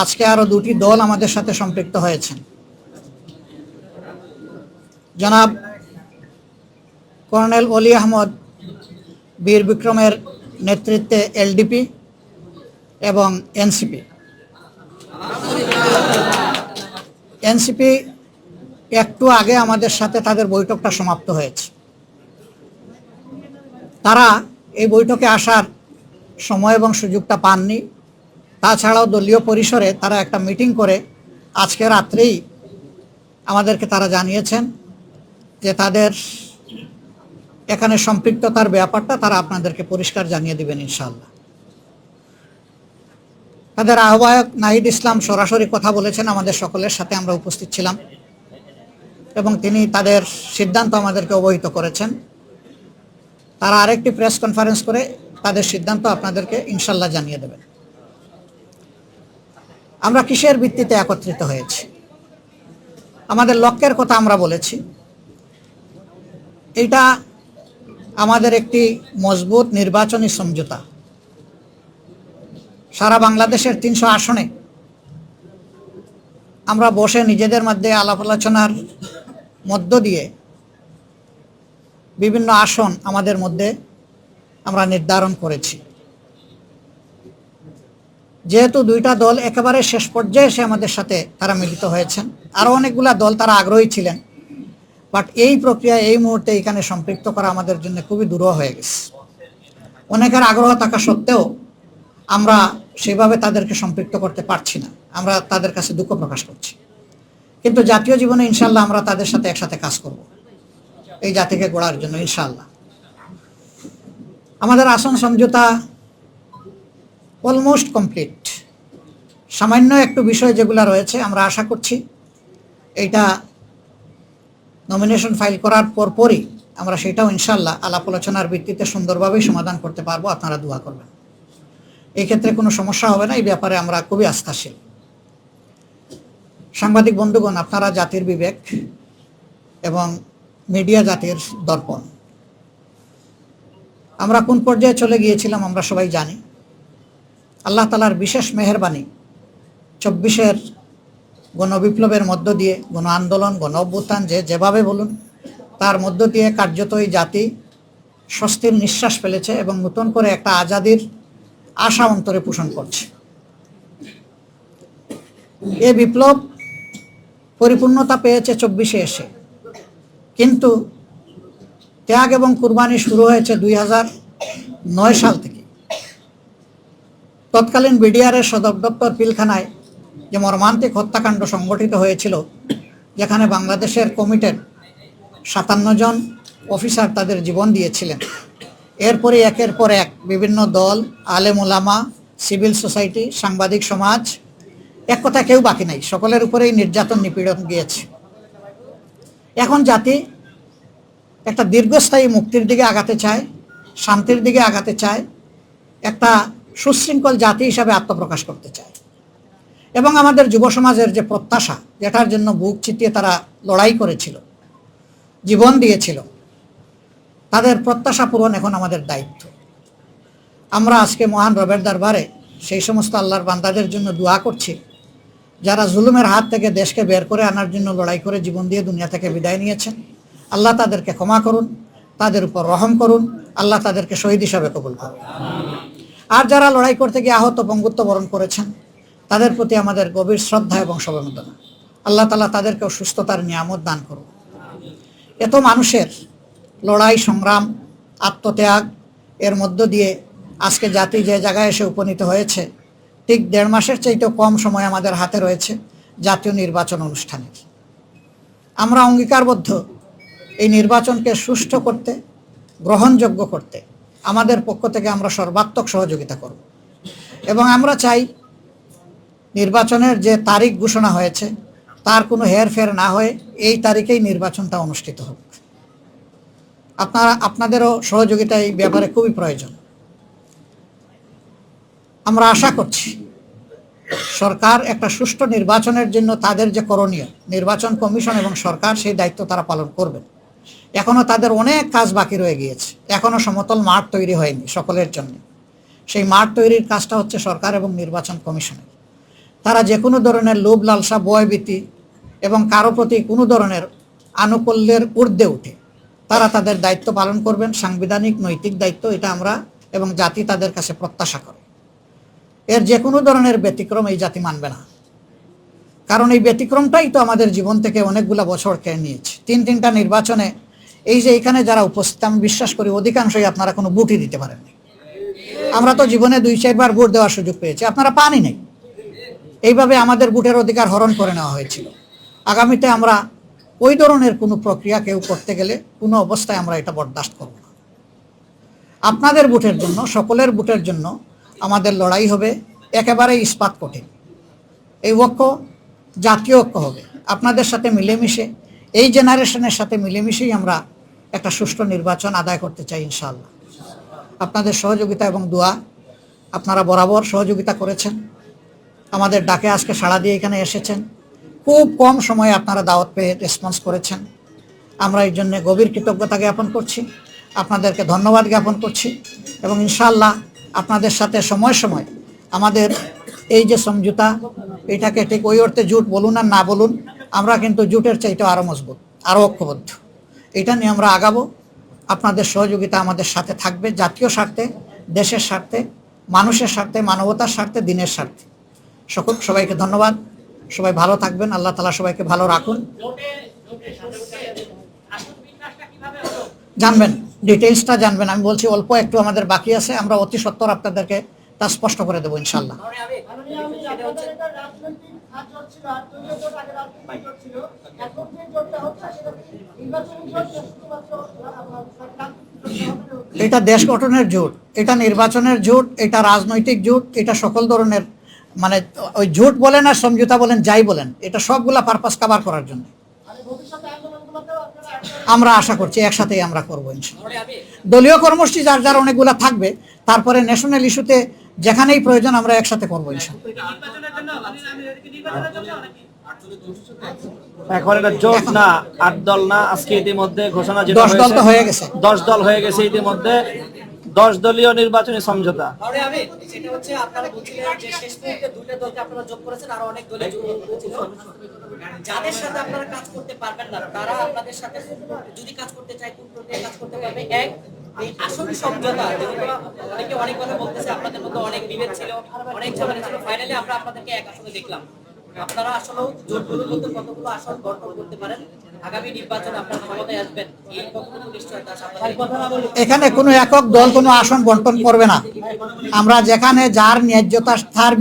আজকে আরো দুটি দল আমাদের সাথে সম্পৃক্ত হয়েছেন। জনাব কর্নেল অলি আহমদ বীর বিক্রমের নেতৃত্বে এলডিপি এবং এনসিপি একটু আগে আমাদের সাথে তাদের বৈঠকটা সমাপ্ত হয়েছে। তারা এই বৈঠকে আসার সময় এবং সুযোগটা পাননি। তাছাড়াও দলীয় পরিসরে তারা একটা মিটিং করে আজকে রাত্রেই আমাদেরকে তারা জানিয়েছেন যে তাদের এখানে সম্পৃক্ততার ব্যাপারটা তারা আপনাদেরকে পরিষ্কার জানিয়ে দিবেন ইনশাআল্লাহ। তাদের আহ্বায়ক নাহিদ ইসলাম সরাসরি কথা বলেছেন, আমাদের সকলের সাথে আমরা উপস্থিত ছিলাম এবং তিনি তাদের সিদ্ধান্ত আমাদেরকে অবহিত করেছেন। তারা আরেকটি প্রেস কনফারেন্স করে তাদের সিদ্ধান্ত আপনাদেরকে ইনশাআল্লাহ জানিয়ে দেবেন। আমরা কিসের ভিত্তিতে একত্রিত হয়েছি, আমাদের লক্ষ্যের কথা আমরা বলেছি। এটা আমাদের একটি মজবুত নির্বাচনী সমঝোতা। সারা বাংলাদেশের 300 আসনে আমরা বসে নিজেদের মধ্যে আলাপ আলোচনার মধ্য দিয়ে বিভিন্ন আসন আমাদের মধ্যে আমরা নির্ধারণ করেছি। যেহেতু দুইটা দল একেবারে শেষ পর্যায়ে এসে আমাদের সাথে তারা মিলিত হয়েছেন, আরও অনেকগুলা দল তারা আগ্রহী ছিলেন, বাট এই প্রক্রিয়া এই মুহূর্তে এখানে সম্পৃক্ত করা আমাদের জন্য খুবই দুরূহ হয়ে গেছে। অনেকের আগ্রহ থাকা সত্ত্বেও আমরা সেভাবে তাদেরকে সম্পৃক্ত করতে পারছি না, আমরা তাদের কাছে দুঃখ প্রকাশ করছি। কিন্তু জাতীয় জীবনে ইনশাআল্লাহ আমরা তাদের সাথে একসাথে কাজ করব এই জাতিকে গড়ার জন্য ইনশাআল্লাহ। আমাদের আসন সমঝোতা অলমোস্ট কমপ্লিট। সামান্য একটু বিষয় যেগুলো রয়েছে আমরা আশা করছি এইটা নমিনেশন ফাইল করার পরই আমরা সেটাও ইনশাআল্লাহ আলাপ আলোচনার ভিত্তিতে সুন্দরভাবেই সমাধান করতে পারবো। আপনারা দোয়া করবেন, এই ক্ষেত্রে কোনো সমস্যা হবে না, এই ব্যাপারে আমরা খুবই আস্থাশীল। সাংবাদিক বন্ধুগণ, আপনারা জাতির বিবেক এবং মিডিয়া জাতির দর্পণ। আমরা কোন পর্যায়ে চলে গিয়েছিলাম আমরা সবাই জানি। আল্লাহ তাআলার বিশেষ মেহেরবানি 24-এর গণবিপ্লবের মধ্য দিয়ে, গণ আন্দোলন, গণ অভ্যুত্থান যেভাবে বলুন, তার মধ্য দিয়ে কার্যত এই জাতি স্বস্তির নিঃশ্বাস ফেলেছে এবং নতুন করে একটা আজাদির আশা অন্তরে পোষণ করছে। এই বিপ্লব পরিপূর্ণতা পেয়েছে 24-এ এসে, কিন্তু ত্যাগ এবং কুরবানি শুরু হয়েছে 2009 সাল থেকে। তৎকালীন বিডিআরের সদর দপ্তর পিলখানায় যে মর্মান্তিক হত্যাকাণ্ড সংগঠিত হয়েছিল, যেখানে বাংলাদেশের কমিটির 57 জন অফিসার তাদের জীবন দিয়েছিলেন। এরপরে একের পর এক বিভিন্ন দল, আলেম ওলামা, সিভিল সোসাইটি, সাংবাদিক সমাজ, এক কথা কেউ বাকি নাই, সকলের উপরেই নির্যাতন নিপীড়ন গিয়েছে। এখন জাতি একটা দীর্ঘস্থায়ী মুক্তির দিকে আগাতে চায়, শান্তির দিকে আগাতে চায়, একটা সুশৃঙ্খল জাতি হিসাবে আত্মপ্রকাশ করতে চায়। এবং আমাদের যুব সমাজের যে প্রত্যাশা, যেটার জন্য বুক চিতিয়ে তারা লড়াই করেছিল, জীবন দিয়েছিল, তাদের প্রত্যাশা পূরণ এখন আমাদের দায়িত্ব। আমরা আজকে মহান রবের দরবারে সেই সমস্ত আল্লাহর বান্দাদের জন্য দোয়া করছি যারা জুলুমের হাত থেকে দেশকে বের করে আনার জন্য লড়াই করে জীবন দিয়ে দুনিয়া থেকে বিদায় নিয়েছেন। আল্লাহ তাদেরকে ক্ষমা করুন, তাদের উপর রহম করুন, আল্লাহ তাদেরকে শহীদ হিসাবে কবুল করুন। আর যারা লড়াই করতে গিয়ে আহত পঙ্গুত্ব বরণ করেছেন, তাদের প্রতি আমাদের গভীর শ্রদ্ধা এবং সমবেদনা। আল্লাহ তাআলা তাদেরকেও সুস্থতার নিয়ামত দান করুন। এত মানুষের লড়াই, সংগ্রাম, আত্মত্যাগ এর মধ্য দিয়ে আজকে জাতি যে জায়গায় এসে উপনীত হয়েছে, ঠিক 1.5 মাসের চাইতেও কম সময় আমাদের হাতে রয়েছে জাতীয় নির্বাচন অনুষ্ঠানের। আমরা অঙ্গীকারবদ্ধ এই নির্বাচনকে সুষ্ঠু করতে, গ্রহণযোগ্য করতে আমাদের পক্ষ থেকে আমরা সর্বাত্মক সহযোগিতা করব এবং আমরা চাই নির্বাচনের যে তারিখ ঘোষণা হয়েছে তার কোনো হেরফের না হয়ে এই তারিখেই নির্বাচনটা অনুষ্ঠিত হোক। আপনাদেরও সহযোগিতা এই ব্যাপারে খুবই প্রয়োজন। আমরা আশা করছি সরকার একটা সুষ্ঠু নির্বাচনের জন্য তাদের যে করণীয়, নির্বাচন কমিশন এবং সরকার সেই দায়িত্ব তারা পালন করবেন এখনো তাদের অনেক কাজ বাকি রয়ে গিয়েছে, এখনো সমতল মাঠ তৈরি হয়নি সকলের জন্য। সেই মাঠ তৈরির কাজটা হচ্ছে সরকার এবং নির্বাচন কমিশনের। তারা যে কোনো ধরনের লোভ লালসা ভয়ভীতি এবং কারো প্রতি কোনো ধরনের আনুকূল্যের ঊর্ধ্বে উঠে তারা তাদের দায়িত্ব পালন করবেন, সাংবিধানিক নৈতিক দায়িত্ব, এটা আমরা এবং জাতি তাদের কাছে প্রত্যাশা করে। এর যে কোনো ধরনের ব্যতিক্রম এই জাতি মানবে না, কারণ এই ব্যতিক্রমটাই তো আমাদের জীবন থেকে অনেকগুলো বছর কেড়ে নিয়েছে। তিনটা নির্বাচনে এই যে এখানে যারা উপস্থিত, আমি বিশ্বাস করি অধিকাংশই আপনারা কোনো ভোটই দিতে পারেননি। আমরা তো জীবনে 2-4 বার ভোট দেওয়ার সুযোগ পেয়েছি, আপনারা পানই নাই। এইভাবে আমাদের ভোটের অধিকার হরণ করে নেওয়া হয়েছিল। আগামীতে আমরা ওই ধরনের কোনো প্রক্রিয়া কেউ করতে গেলে কোনো অবস্থায় আমরা এটা বরদাস্ত করব না। আপনাদের ভোটের জন্য, সকলের ভোটের জন্য আমাদের লড়াই হবে একেবারেই ইস্পাত কঠিন। এই ঐক্য জাতীয় ঐক্য হবে, আপনাদের সাথে মিলেমিশে, এই জেনারেশনের সাথে মিলেমিশেই আমরা একটা সুষ্ঠু নির্বাচন আদায় করতে চাই ইনশাআল্লাহ। আপনাদের সহযোগিতা এবং দোয়া, আপনারা বরাবর সহযোগিতা করেছেন, আমাদের ডাকে আজকে সাড়া দিয়ে এখানে এসেছেন। খুব কম সময়ে আপনারা দাওয়াত পেয়ে রেসপন্স করেছেন, আমরা এই জন্য গভীর কৃতজ্ঞতা জ্ঞাপন করছি, আপনাদেরকে ধন্যবাদ জ্ঞাপন করছি। এবং ইনশাআল্লাহ আপনাদের সাথে সময় সময় আমাদের এই যে সমঝোতা, এটাকে ঠিক ওই অর্থে জোট বলুন আর না বলুন, আমরা কিন্তু জোটের চাইতে আরও মজবুত, আরও ঐক্যবদ্ধ। এটা নিয়ে আমরা আগাবো। আপনাদের সহযোগিতা আমাদের সাথে থাকবে, জাতীয় স্বার্থে, দেশের স্বার্থে, মানুষের স্বার্থে, মানবতার স্বার্থে, দিনের স্বার্থে। সবাইকে ধন্যবাদ, সবাই ভালো থাকবেন, আল্লাহ তাআলা সবাইকে ভালো রাখুন। জানবেন, ডিটেইলসটা জানবেন, আমি বলছি অল্প একটু আমাদের বাকি আছে, আমরা অতি সত্বর আপনাদেরকে তা স্পষ্ট করে দেবো ইনশাআল্লাহ। এটা দেশ গঠনের জোট, এটা নির্বাচনের জোট, এটা রাজনৈতিক জোট, এটা সকল ধরনের, মানে ওই জোট বলেন আর সমঝোতা বলেন, যাই বলেন, এটা সবগুলা পারপাস কভার করার জন্য আমরা আশা করছি একসাথেই আমরা করবো ইনশাআল্লাহ। দলীয় কর্মসূচি যার যার অনেকগুলা থাকবে, তারপরে ন্যাশনাল ইস্যুতে যেখানেই প্রয়োজন আমরা একসাথে করবো ইনশাআল্লাহ। এখন এটা জোট না, 8 দল না, আজকে ইতিমধ্যে ঘোষণা যেটা 10 দল তো হয়ে গেছে, 10 দল হয়ে গেছে ইতিমধ্যে, 10 দলীয় নির্বাচনী সমঝোতা। সেটা হচ্ছে আপনারা বলছিলেন যে শেষ মুহূর্তে দুইটা দলকে আপনারা যোগ করেছেন, আর অনেক দলে যোগ করেছিল। যাদের সাথে আপনারা কাজ করতে পারবেন না, তারা আপনাদের সাথে যদি কাজ করতে চায় কোন প্রক্রিয়ায় কাজ করতে পারবে? এক, এই আসল সমঝোতা, অনেকে অনেক কথা বলতেছে, আপনাদের মধ্যে অনেক বিভেদ ছিল, অনেক ঝামেলা ছিল, ফাইনালি আমরা আপনাদেরকে এক আসলে দেখলাম। আপনারা আসলে জোটগুলোর মধ্যে কতগুলো আসন বন্টন করতে পারেন? আগামী নির্বাচনে আপনারা ক্ষমতায় আসবেন, এই কতটুকু নিশ্চয়তা আছে? এখানে কোনো একক দল কোনো আসন বন্টন করবে না। আমরা যেখানে যার ন্যায্যতা তার